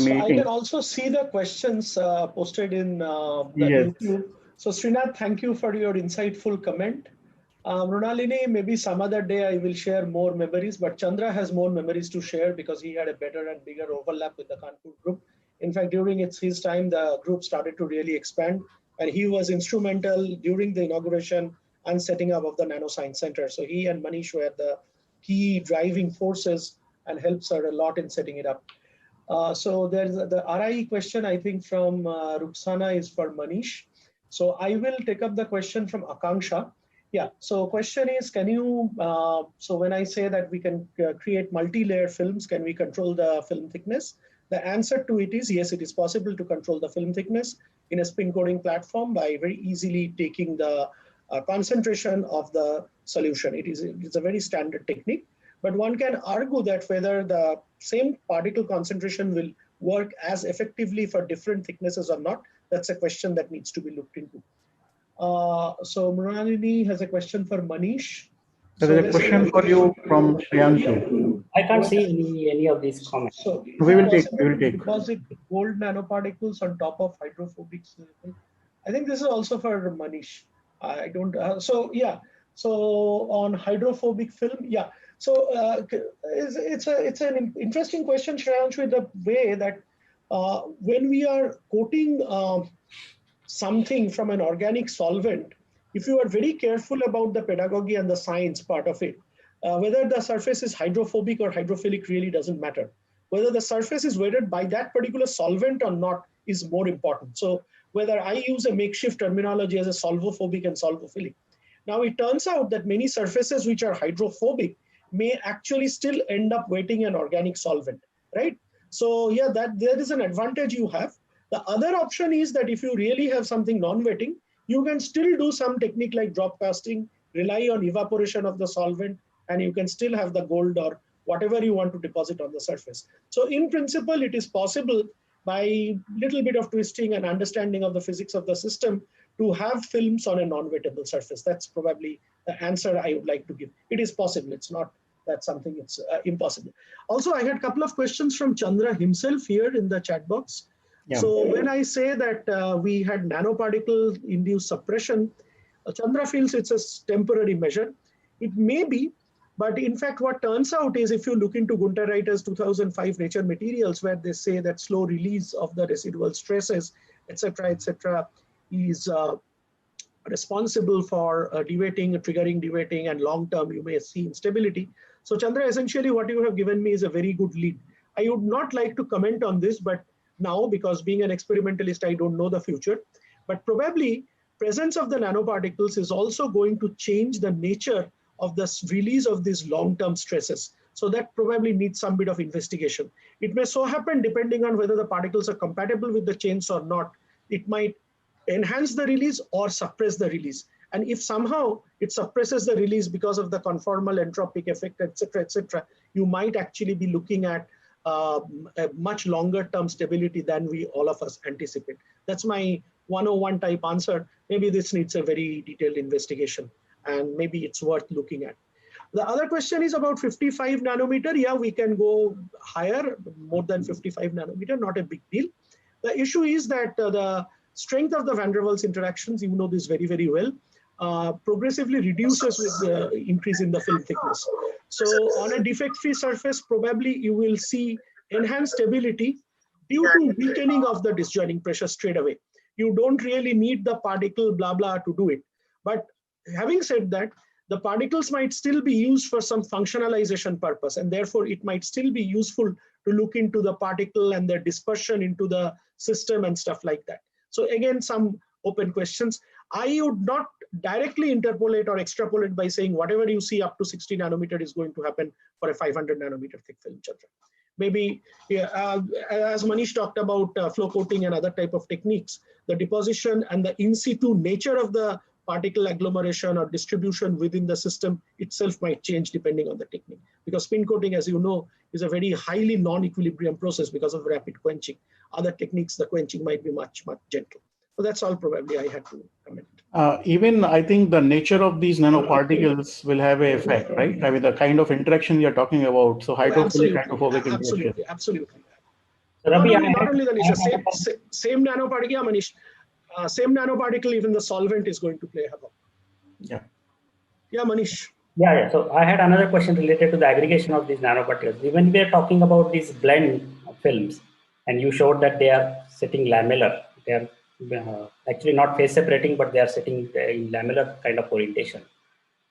So I meeting. can also see the questions posted in the Yes. YouTube. So Srinath, thank you for your insightful comment. Mrunalini, maybe some other day I will share more memories, but Chandra has more memories to share because he had a better and bigger overlap with the Kanpur group. In fact, during his time, the group started to really expand, and he was instrumental during the inauguration and setting up of the Nanoscience Center. So he and Manish were the key driving forces and helped her a lot in setting it up. So there's the RIE question, I think, from Ruxana is for Manish. So I will take up the question from Akanksha. Yeah, so question is, can you, so when I say that we can create multi-layer films, can we control the film thickness? The answer to it is yes, it is possible to control the film thickness in a spin coating platform by very easily taking the concentration of the solution. It's a very standard technique. But one can argue that whether the same particle concentration will work as effectively for different thicknesses or not, that's a question that needs to be looked into. So Mrunalini has a question for Manish. There is a question for you from Shriyanshu. I can't see any of these comments. So We will take. Deposit gold nanoparticles on top of hydrophobic silicon. I think this is also for Manish. I don't, so yeah. So on hydrophobic film, yeah. So it's an interesting question, Shreyanshu, the way that when we are coating something from an organic solvent, if you are very careful about the pedagogy and the science part of it, whether the surface is hydrophobic or hydrophilic really doesn't matter. Whether the surface is wetted by that particular solvent or not is more important. So whether I use a makeshift terminology as a solvophobic and solvophilic. Now it turns out that many surfaces which are hydrophobic may actually still end up wetting an organic solvent, right? So yeah, there is an advantage you have. The other option is that if you really have something non-wetting, you can still do some technique like drop casting, rely on evaporation of the solvent, and you can still have the gold or whatever you want to deposit on the surface. So in principle, it is possible by little bit of twisting and understanding of the physics of the system to have films on a non-wettable surface. That's probably the answer I would like to give. It is possible. It's not that something it's impossible. Also, I had a couple of questions from Chandra himself here in the chat box. Yeah. So when I say that we had nanoparticle induced suppression, Chandra feels it's a temporary measure. It may be, but in fact, what turns out is if you look into Gunter Reiter's 2005 Nature Materials, where they say that slow release of the residual stresses, etc., is responsible for triggering dewetting, and long-term you may see instability. So Chandra, essentially what you have given me is a very good lead. I would not like to comment on this, but now, because being an experimentalist, I don't know the future, but probably presence of the nanoparticles is also going to change the nature of the release of these long-term stresses. So that probably needs some bit of investigation. It may so happen, depending on whether the particles are compatible with the chains or not, it might enhance the release or suppress the release. And if somehow it suppresses the release because of the conformal entropic effect, etc., you might actually be looking at a much longer term stability than we all of us anticipate. That's my 101 type answer. Maybe this needs a very detailed investigation, and maybe it's worth looking at. The other question is about 55 nanometer. Yeah, we can go higher, more than 55 nanometer, not a big deal. The issue is that the strength of the van der Waals interactions, you know this very, very well, progressively reduces with the increase in the film thickness. So on a defect-free surface, probably you will see enhanced stability due to weakening of the disjoining pressure straight away. You don't really need the particle blah blah to do it. But having said that, the particles might still be used for some functionalization purpose, and therefore it might still be useful to look into the particle and their dispersion into the system and stuff like that. So again, some open questions. I would not directly interpolate or extrapolate by saying whatever you see up to 60 nanometer is going to happen for a 500 nanometer thick film, Chandra. Maybe, as Manish talked about flow coating and other type of techniques, the deposition and the in situ nature of the particle agglomeration or distribution within the system itself might change depending on the technique. Because spin coating, as you know, is a very highly non-equilibrium process because of rapid quenching. Other techniques, the quenching might be much, much gentle. So that's all probably I had to comment. Even I think the nature of these nanoparticles will have an effect, right? I mean, the kind of interaction you're talking about. So hydrophilic, hydrophobic interaction. Absolutely. So Ravi, not only the nature, same nanoparticle, yeah, Manish. Same nanoparticle, even the solvent is going to play havoc. Yeah. Yeah, Manish. Yeah. So I had another question related to the aggregation of these nanoparticles. When we are talking about these blend films, and you showed that they are sitting lamellar, they are actually not phase separating, but they are sitting in lamellar kind of orientation.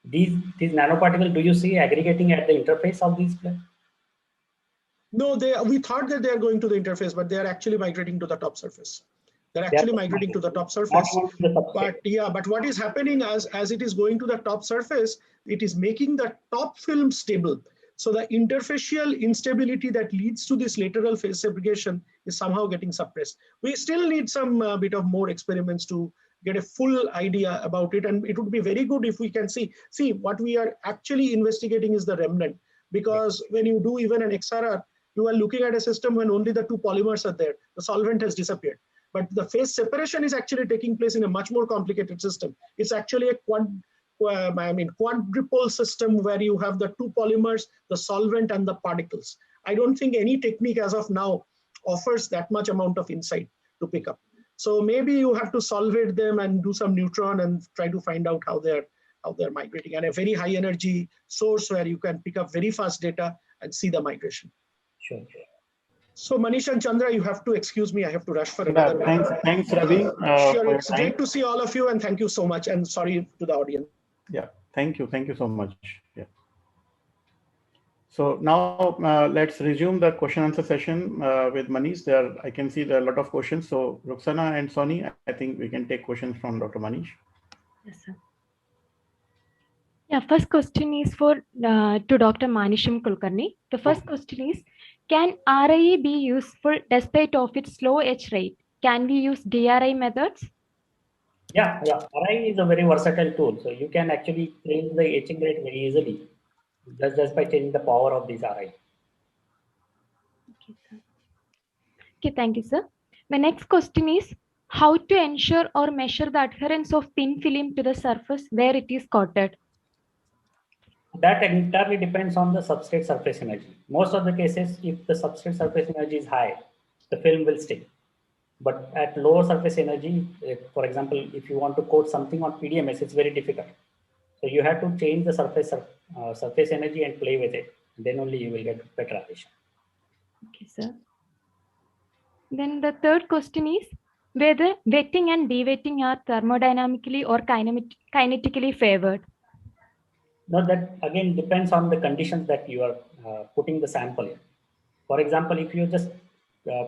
These nanoparticles, do you see aggregating at the interface of these blends? No, we thought that they are going to the interface, but they are actually migrating to the top surface. They're actually migrating to the top surface. But what is happening as it is going to the top surface, it is making the top film stable. So the interfacial instability that leads to this lateral phase segregation is somehow getting suppressed. We still need some bit of more experiments to get a full idea about it. And it would be very good if we can see what we are actually investigating is the remnant. Because when you do even an XRR, you are looking at a system when only the two polymers are there. The solvent has disappeared. But the phase separation is actually taking place in a much more complicated system. It's actually a quadrupole system where you have the two polymers, the solvent, and the particles. I don't think any technique as of now offers that much amount of insight to pick up. So maybe you have to solvate them and do some neutron and try to find out how they're migrating, and a very high energy source where you can pick up very fast data and see the migration. Sure. So Manish and Chandra, you have to excuse me. I have to rush for another. Thanks, Ravi. Sure, it's great to see all of you, and thank you so much. And sorry to the audience. Yeah, thank you so much. Yeah. So now let's resume the question answer session with Manish. I can see there are a lot of questions. So Roxana and Sony, I think we can take questions from Dr. Manish. Yes, sir. Yeah, first question is to Dr. Manisham Kulkarni. The first question is, can RIE be useful despite of its slow etch rate? Can we use DRI methods? Yeah. RIE is a very versatile tool. So you can actually change the etching rate very easily just by changing the power of these RIE. Okay, sir. Okay, thank you, sir. My next question is, how to ensure or measure the adherence of thin film to the surface where it is coated? That entirely depends on the substrate surface energy. Most of the cases, if the substrate surface energy is high, the film will stay. But at lower surface energy, for example, if you want to coat something on PDMS, it's very difficult. So you have to change the surface energy and play with it. Then only you will get better adhesion. Okay, sir. Then the third question is whether wetting and dewetting are thermodynamically or kinetically favored. Now that again depends on the conditions that you are putting the sample in. For example, if you just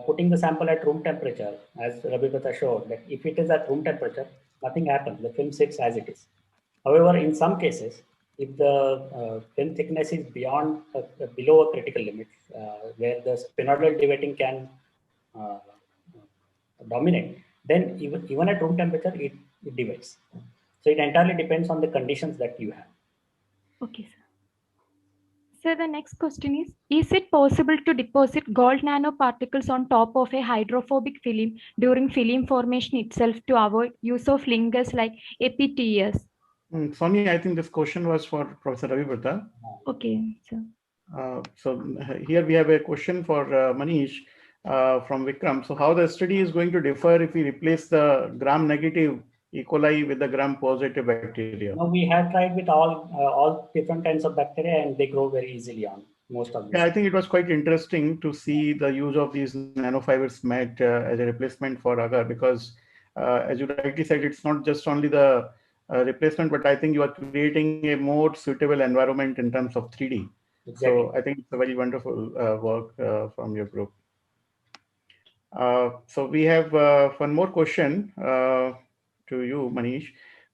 putting the sample at room temperature, as Rabibata showed, that if it is at room temperature, nothing happens. The film sits as it is. However, in some cases, if the film thickness is beyond below a critical limit, where the spinoidal dewetting can dominate, then even at room temperature, it dewets. So it entirely depends on the conditions that you have. Okay, sir. So the next question is it possible to deposit gold nanoparticles on top of a hydrophobic film during film formation itself to avoid use of linkers like APTS? Sony, I think this question was for Professor Ravibrata. Okay, sir. So here we have a question for Manish from Vikram. So how the study is going to differ if we replace the gram-negative E. coli with the gram-positive bacteria? No, we have tried with all different kinds of bacteria, and they grow very easily on most of them. Yeah, I think it was quite interesting to see the use of these nanofibers MET as a replacement for agar, because as you rightly said, it's not just only the replacement, but I think you are creating a more suitable environment in terms of 3D. Exactly. So I think it's a very wonderful work from your group. So we have one more question to you, Manish.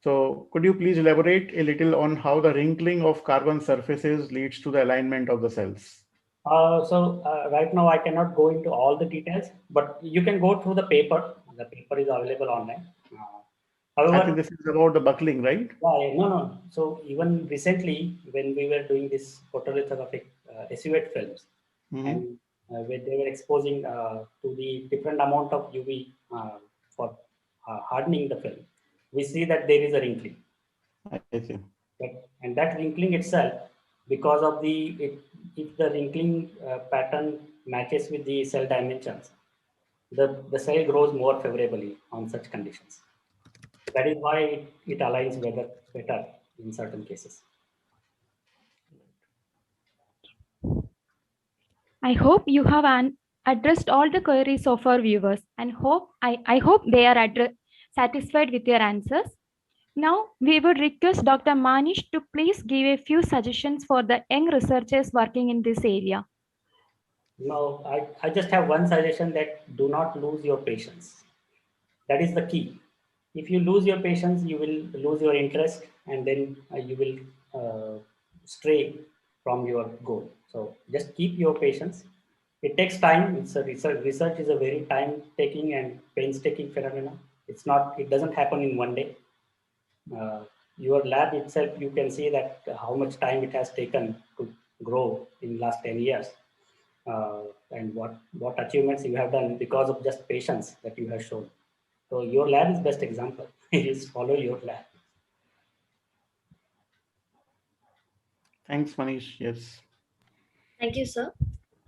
So could you please elaborate a little on how the wrinkling of carbon surfaces leads to the alignment of the cells? Right now I cannot go into all the details, but you can go through the paper. The paper is available online. However, I think this is about the buckling, right? Yeah, no. So even recently, when we were doing this photolithographic SU8 films, and where they were exposing to the different amount of UV for hardening the film, we see that there is a wrinkling. I see. And that wrinkling itself, because of if the wrinkling pattern matches with the cell dimensions, the cell grows more favorably on such conditions. That is why it aligns better in certain cases. I hope you have addressed all the queries of our viewers and I hope they are satisfied with your answers. Now, we would request Dr. Manish to please give a few suggestions for the young researchers working in this area. Now, I just have one suggestion, that do not lose your patience. That is the key. If you lose your patience, you will lose your interest, and then you will stray from your goal. So just keep your patience. It takes time. It's a research is a very time-taking and painstaking phenomenon. It doesn't happen in one day. Your lab itself, you can see that how much time it has taken to grow in last 10 years. And what achievements you have done because of just patience that you have shown. So your lab is best example. Just follow your lab. Thanks, Manish. Yes. Thank you, sir.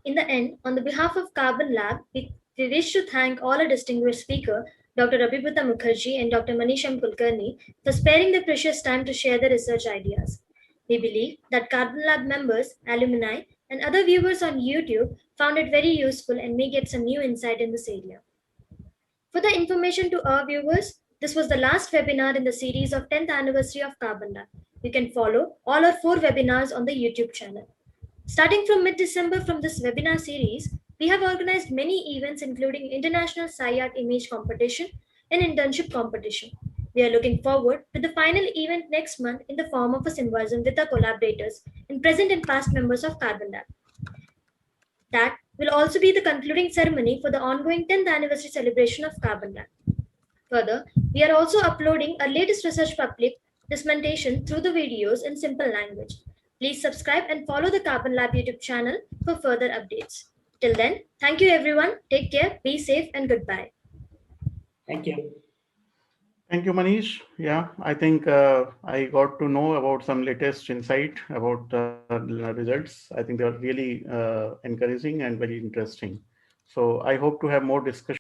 In the end, on the behalf of Carbon Lab, we wish to thank all our distinguished speaker, Dr. Abhibhuta Mukherjee and Dr. Manish M. Kulkarni, for sparing their precious time to share their research ideas. We believe that Carbon Lab members, alumni, and other viewers on YouTube found it very useful and may get some new insight in this area. For the information to our viewers, this was the last webinar in the series of 10th anniversary of Carbon Lab. You can follow all our 4 webinars on the YouTube channel. Starting from mid-December from this webinar series, we have organized many events including International SciArt Image Competition and Internship Competition. We are looking forward to the final event next month in the form of a symposium with our collaborators and present and past members of Carbon Lab. That will also be the concluding ceremony for the ongoing 10th anniversary celebration of Carbon Lab. Further, we are also uploading our latest research public dissemination through the videos in simple language. Please subscribe and follow the Carbon Lab YouTube channel for further updates. Till then, thank you everyone. Take care, be safe, and goodbye. Thank you. Thank you, Manish. Yeah, I think I got to know about some latest insight about the results. I think they are really encouraging and very interesting. So I hope to have more discussion